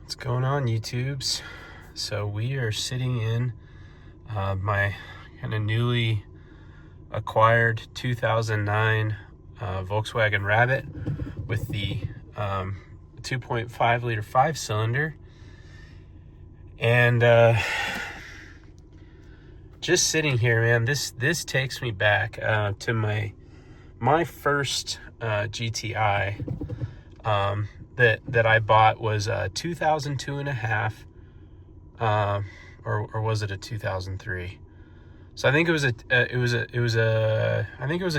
What's going on, YouTubes? So we are sitting in my kind of newly acquired 2009 Volkswagen Rabbit with the 2.5 liter 5-cylinder, and just sitting here, man, this takes me back to my first GTI that I bought was a 2002 and a half, or was it a 2003? So I think it was a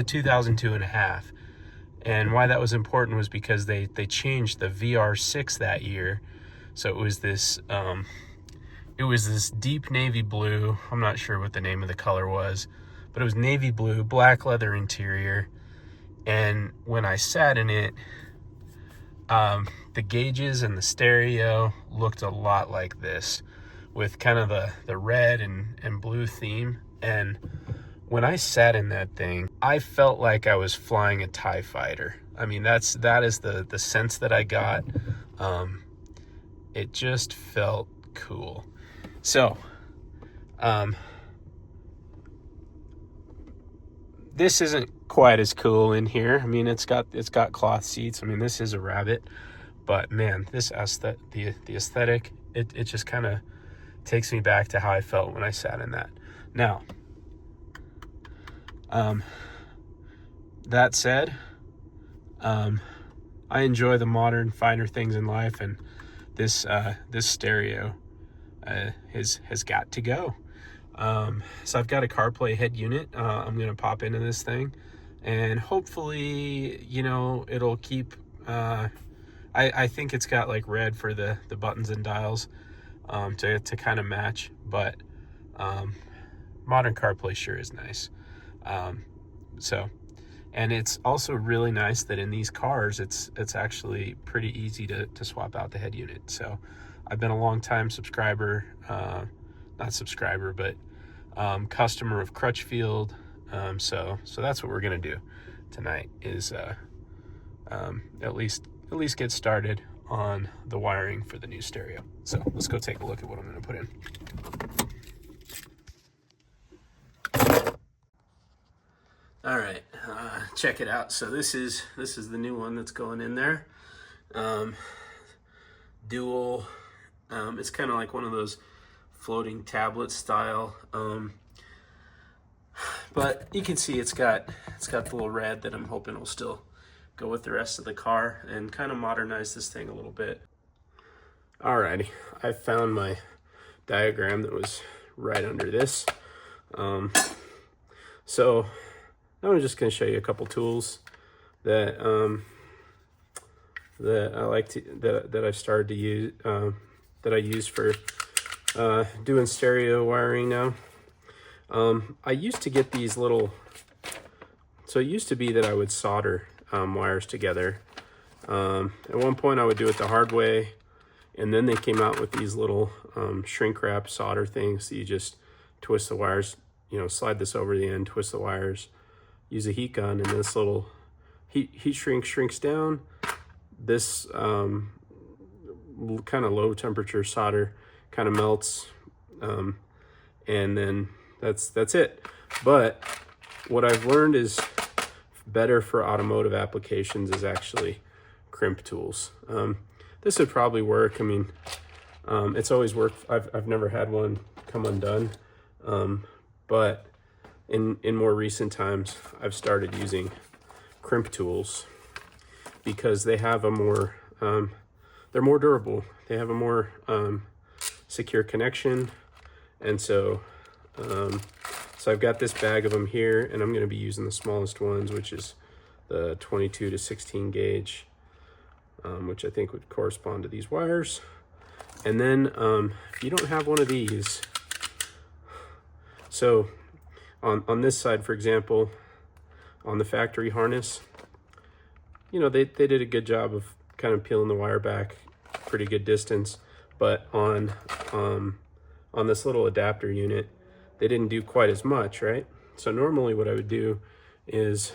2002 and a half. And why that was important was because they changed the VR6 that year. So it was this deep navy blue. I'm not sure what the name of the color was, but it was navy blue, black leather interior. And when I sat in it, the gauges and the stereo looked a lot like this, with kind of the red and blue theme. And when I sat in that thing, I felt like I was flying a TIE fighter. I mean, that is the sense that I got. It just felt cool. So, this isn't quite as cool in here. I mean, it's got cloth seats. I mean, this is a Rabbit, but man, the aesthetic, it just kind of takes me back to how I felt when I sat in that. Now, that said, I enjoy the modern, finer things in life, and this stereo has got to go. So I've got a Carplay head unit. I'm gonna pop into this thing, and hopefully, it'll keep. I think it's got like red for the buttons and dials, to kind of match, but modern CarPlay sure is nice. And it's also really nice that in these cars, it's actually pretty easy to swap out the head unit. So I've been a long time subscriber, not subscriber, but customer of Crutchfield. So that's what we're gonna do tonight, is at least get started on the wiring for the new stereo. So let's go take a look at what I'm gonna put in. All right, check it out. So this is the new one that's going in there. Dual. It's kind of like one of those floating tablet style. But you can see it's got the little red that I'm hoping will still go with the rest of the car and kind of modernize this thing a little bit. Alrighty, I found my diagram that was right under this. So now I'm just going to show you a couple tools that I like that I've started to use, that I use for doing stereo wiring now. I used to get these little, so it used to be that I would solder wires together. At one point I would do it the hard way, and then they came out with these little shrink wrap solder things. So you just twist the wires, slide this over the end, twist the wires, use a heat gun, and this little heat shrink shrinks down. This kind of low temperature solder kind of melts, and then that's it. But what I've learned is better for automotive applications is actually Crimp tools. This would probably work. I mean, it's always worked. I've never had one come undone, but in more recent times, I've started using Crimp tools because they have a more, they're more durable. They have a more secure connection. And so I've got this bag of them here, and I'm going to be using the smallest ones, which is the 22 to 16 gauge, which I think would correspond to these wires. And then if you don't have one of these, so on this side, for example, on the factory harness, they did a good job of kind of peeling the wire back pretty good distance, but on this little adapter unit, they didn't do quite as much, right? So normally what I would do is,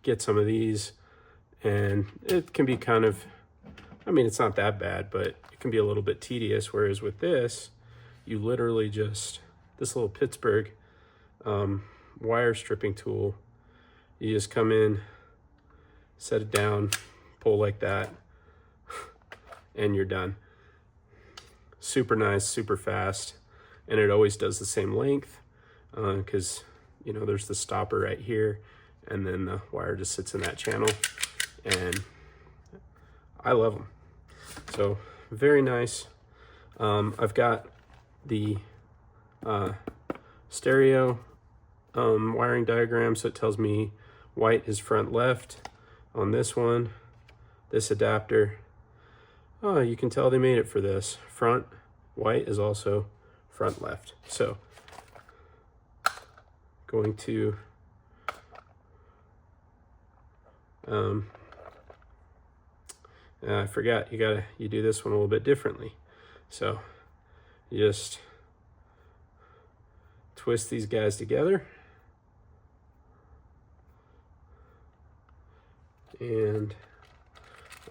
get some of these, and it can be kind of I mean, it's not that bad, but it can be a little bit tedious. Whereas with this, you literally just, this little Pittsburgh wire stripping tool, you just come in, set it down, pull like that, and you're done. Super nice, super fast, and it always does the same length because you know there's the stopper right here, and then the wire just sits in that channel, and I love them. So very nice. I've got the stereo wiring diagram, so it tells me white is front left on this one. This adapter, oh, you can tell they made it for this. Front white is also front left. So going to I forgot, you do this one a little bit differently. So you just twist these guys together, and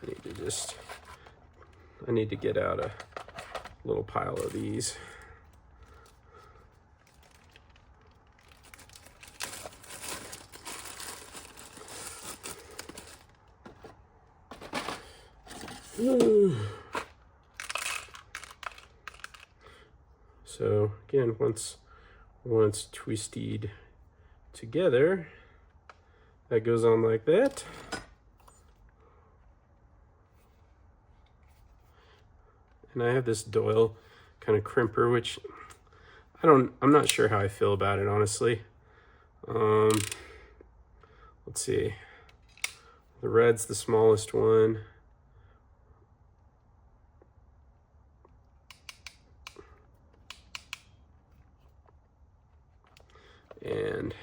I need to get out a little pile of these. So again, once twisted together, that goes on like that. And I have this Doyle kind of crimper, which I'm not sure how I feel about it, honestly. Let's see. The red's the smallest one. And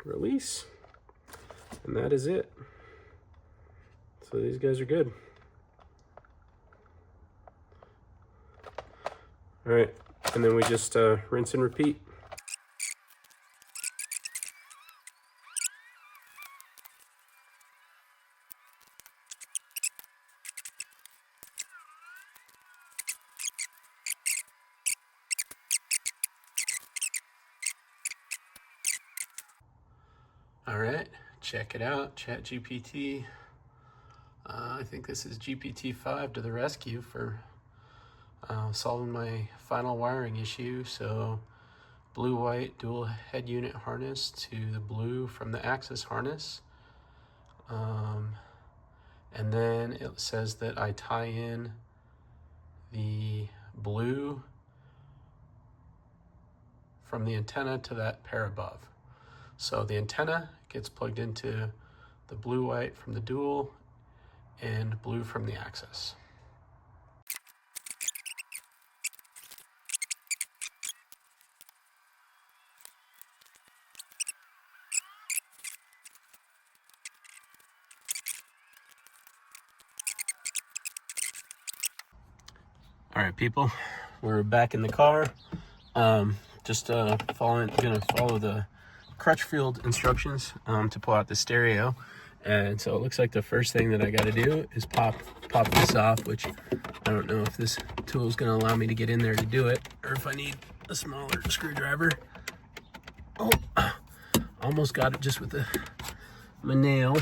release, and that is it. So these guys are good. All right, and then we just rinse and repeat. All right, check it out, ChatGPT. I think this is GPT-5 to the rescue for solving my final wiring issue. So blue-white dual head unit harness to the blue from the Axxess harness. And then it says that I tie in the blue from the antenna to that pair above. So the antenna gets plugged into the blue-white from the dual and blue from the Axxess. All right, people, we're back in the car. Gonna follow the Crutchfield instructions to pull out the stereo. And so it looks like the first thing that I got to do is pop this off, which I don't know if this tool is going to allow me to get in there to do it, or if I need a smaller screwdriver. Oh, almost got it just with my nail.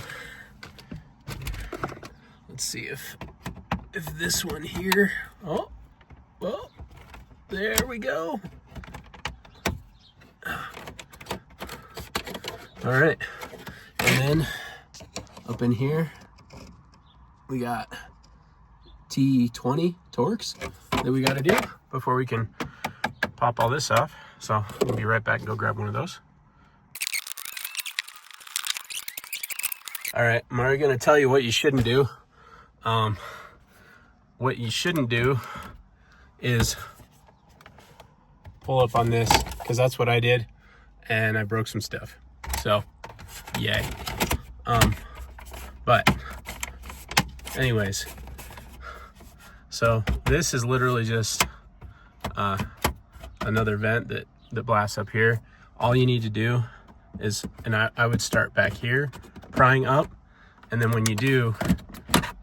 Let's see if this one here. Oh, well, there we go. All right, and then up in here, we got T20 Torx that we got to do before we can pop all this off. So we'll be right back and go grab one of those. All right, I'm already going to tell you what you shouldn't do. What you shouldn't do is pull up on this, because that's what I did, and I broke some stuff. So, yay. But anyways, so this is literally just another vent that blasts up here. All you need to do is, and I would start back here, prying up, And then when you do,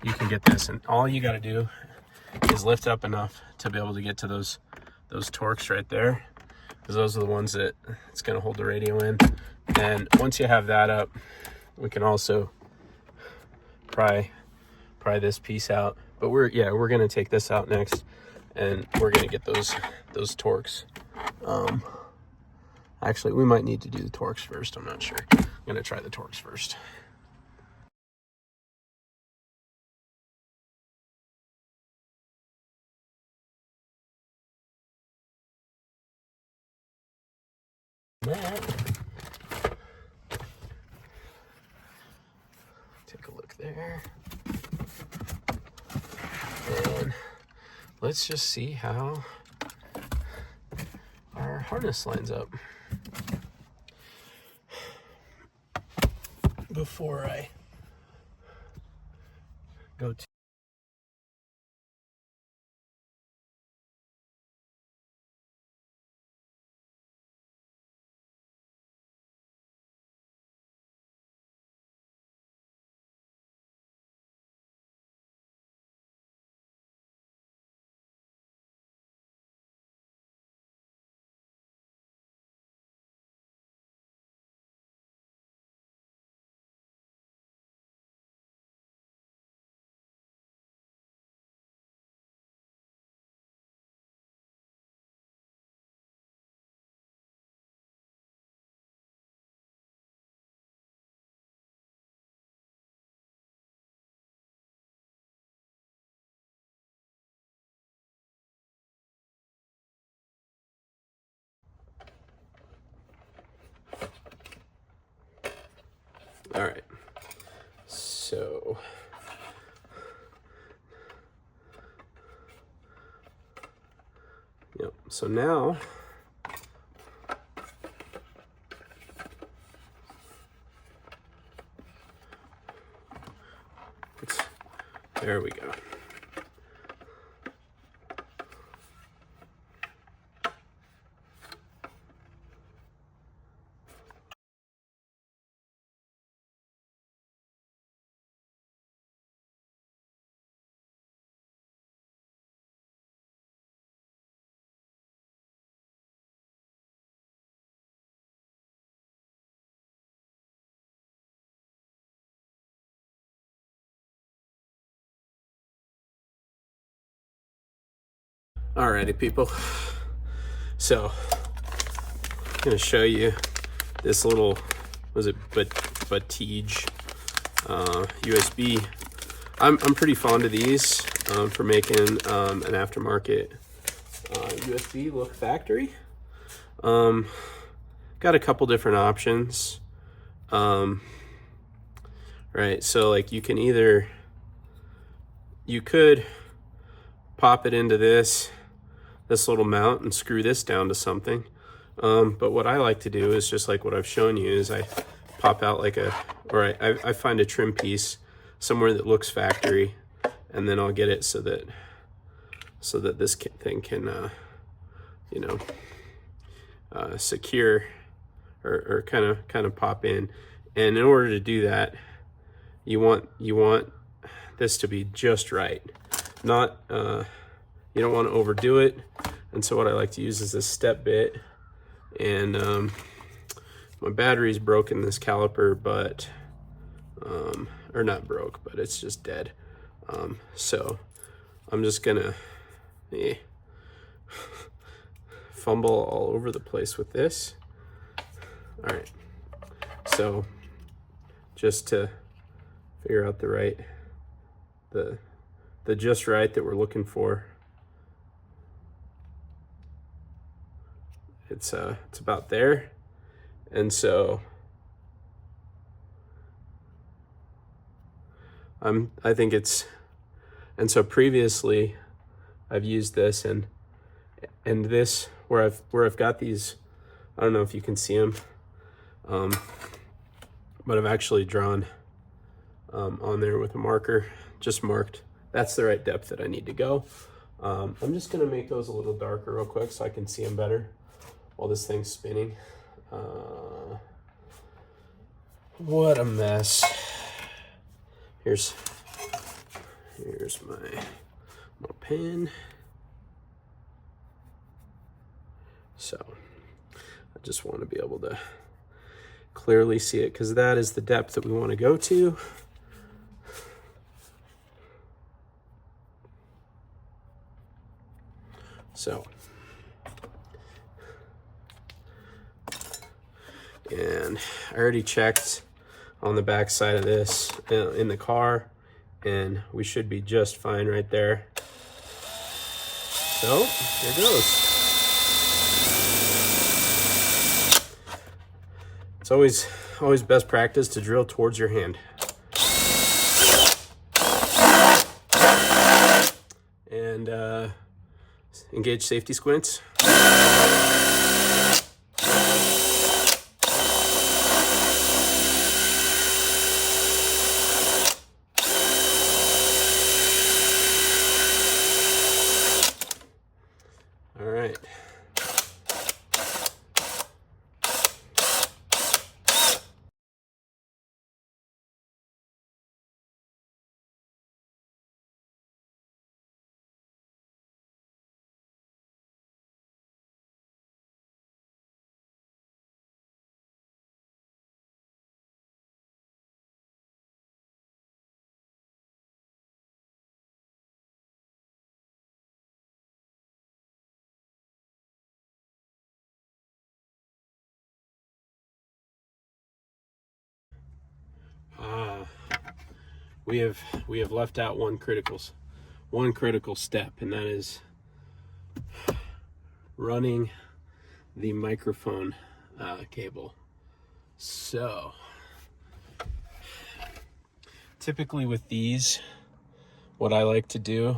you can get this, and all you got to do is lift up enough to be able to get to those Torx right there, because those are the ones that it's going to hold the radio in. And once you have that up, we can also pry this piece out. But we're going to take this out next, and we're going to get those Torx. Actually, we might need to do the Torx first. I'm not sure. I'm going to try the Torx first. Take a look there. And let's just see how our harness lines up before I go to. All right, so yep. So now there we go. Alrighty, people. So I'm gonna show you this little, was it Batige USB. I'm pretty fond of these for making an aftermarket USB look factory. Got a couple different options. Right, so like you could pop it into this little mount and screw this down to something. But what I like to do is just like what I've shown you, is I pop out like I find a trim piece somewhere that looks factory, and then I'll get it so that this thing can secure or kind of pop in. And in order to do that, you want this to be just right. Not you don't want to overdo it. And so what I like to use is this step bit, and my battery's broken, this caliper, but or not broke, but it's just dead. So I'm just gonna fumble all over the place with this. All right, so just to figure out the just right that we're looking for, it's about there. And so I think it's, and so previously I've used this and this where I've got these, I don't know if you can see them, but I've actually drawn on there with a marker, just marked that's the right depth that I need to go. I'm just gonna make those a little darker real quick so I can see them better while this thing's spinning. What a mess. Here's my little pin. So I just want to be able to clearly see it, because that is the depth that we want to go to. So, and I already checked on the back side of this in the car, and we should be just fine right there. So here goes. It's always best practice to drill towards your hand. And engage safety squints. All right. We have left out one critical step, and that is running the microphone cable. So typically with these, what I like to do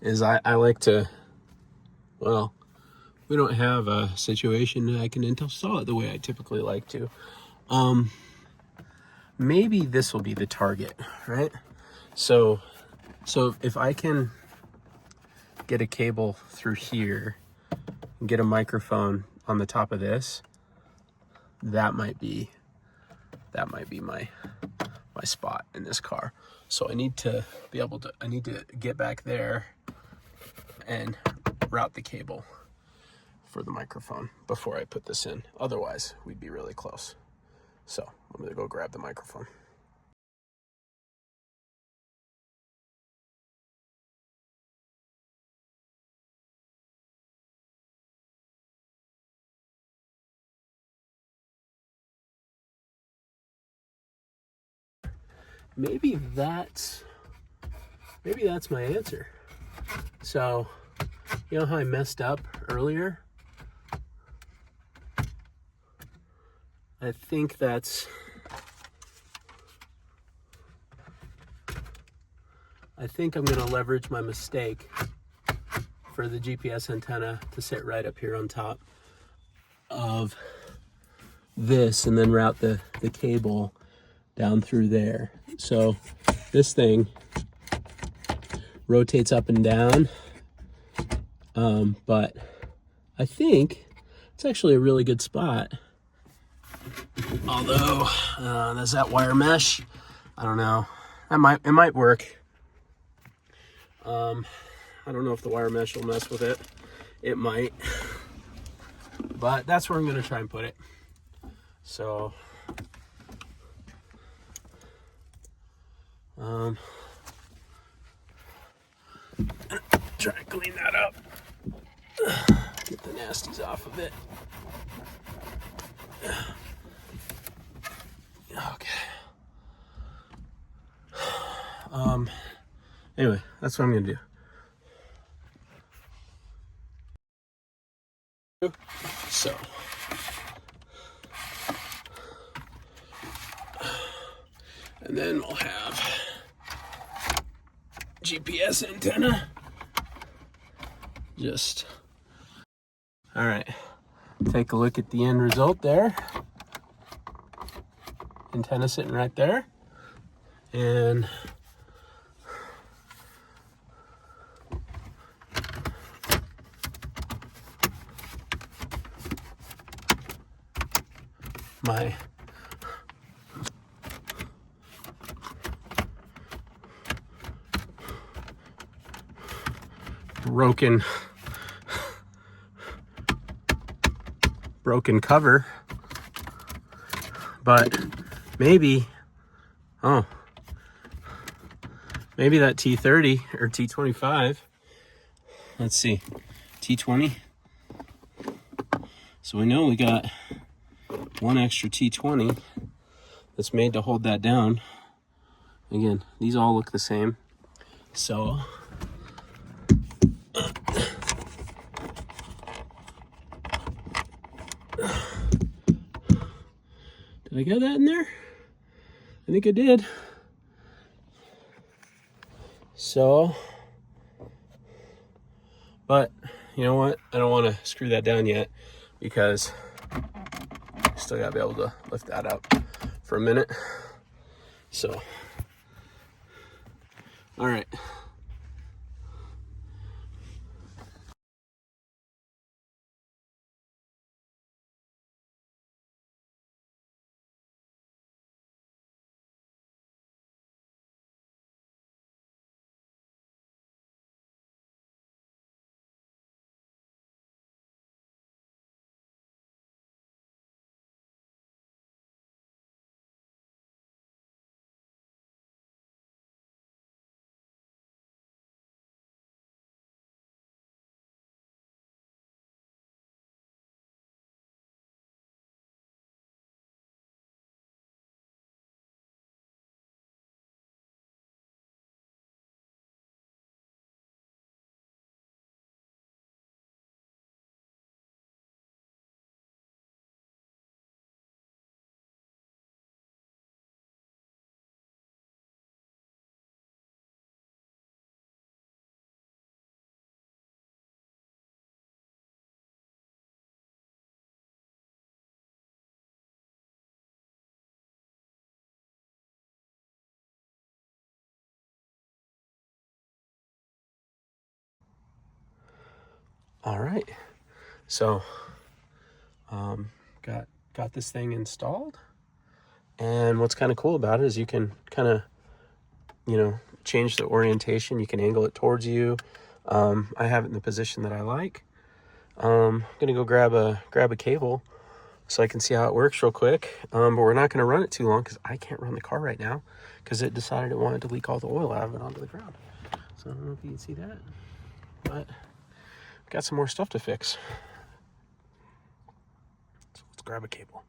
is I like to, well, we don't have a situation that I can install it the way I typically like to. Maybe this will be the target, right? So if I can get a cable through here and get a microphone on the top of this, that might be my spot in this car. So I need to get back there and route the cable for the microphone before I put this in. Otherwise, we'd be really close. So I'm gonna go grab the microphone. Maybe that's my answer. So, you know how I messed up earlier? I think I'm gonna leverage my mistake for the GPS antenna to sit right up here on top of this, and then route the cable down through there. So this thing rotates up and down, but I think it's actually a really good spot. Although there's that wire mesh, I don't know. It might work. I don't know if the wire mesh will mess with it. It might, but that's where I'm going to try and put it. So, try and clean that up. Get the nasties off of it. Okay. Anyway, that's what I'm gonna do. So, and then we'll have GPS antenna. Just, all right. Take a look at the end result there. Antenna sitting right there, and broken cover, but maybe, oh, maybe that T30 or T25, let's see, T20. So we know we got one extra T20 that's made to hold that down. Again, these all look the same. So did I get that in there? I think I did. So, but you know what? I don't want to screw that down yet because I still gotta be able to lift that up for a minute. So, all right. All right. So, got this thing installed, and what's kind of cool about it is you can kind of, you know, change the orientation. You can angle it towards you. I have it in the position that I like. I'm gonna go grab a cable so I can see how it works real quick. But we're not gonna run it too long because I can't run the car right now because it decided it wanted to leak all the oil out of it onto the ground. So I don't know if you can see that, but got some more stuff to fix. So let's grab a cable.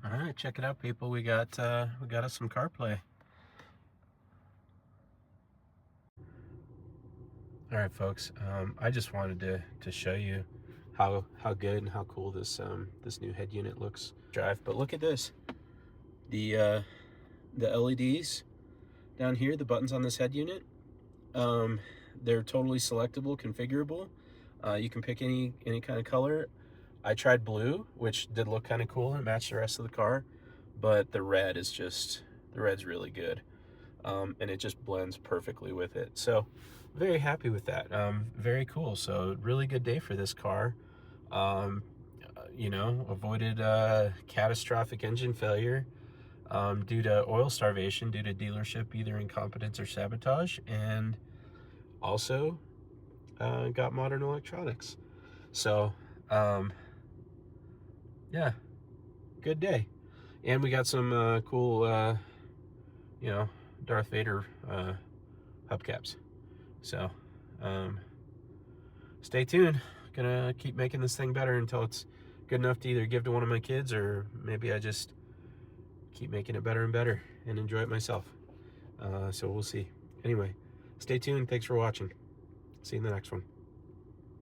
All right, check it out, people. We got us some Carplay. All right, folks. I just wanted to show you how good and how cool this this new head unit looks. Drive, but look at this. The LEDs down here, the buttons on this head unit, they're totally selectable, configurable. You can pick any kind of color. I tried blue, which did look kind of cool and matched the rest of the car, but the red's really good. And it just blends perfectly with it. So very happy with that. Very cool. So really good day for this car. You know, avoided catastrophic engine failure due to oil starvation, due to dealership either incompetence or sabotage, and also got modern electronics. So yeah, good day. And we got some cool you know, Darth Vader hubcaps. So stay tuned. Gonna keep making this thing better until it's good enough to either give to one of my kids, or maybe I just keep making it better and better and enjoy it myself. So we'll see. Anyway, stay tuned. Thanks for watching. See you in the next one.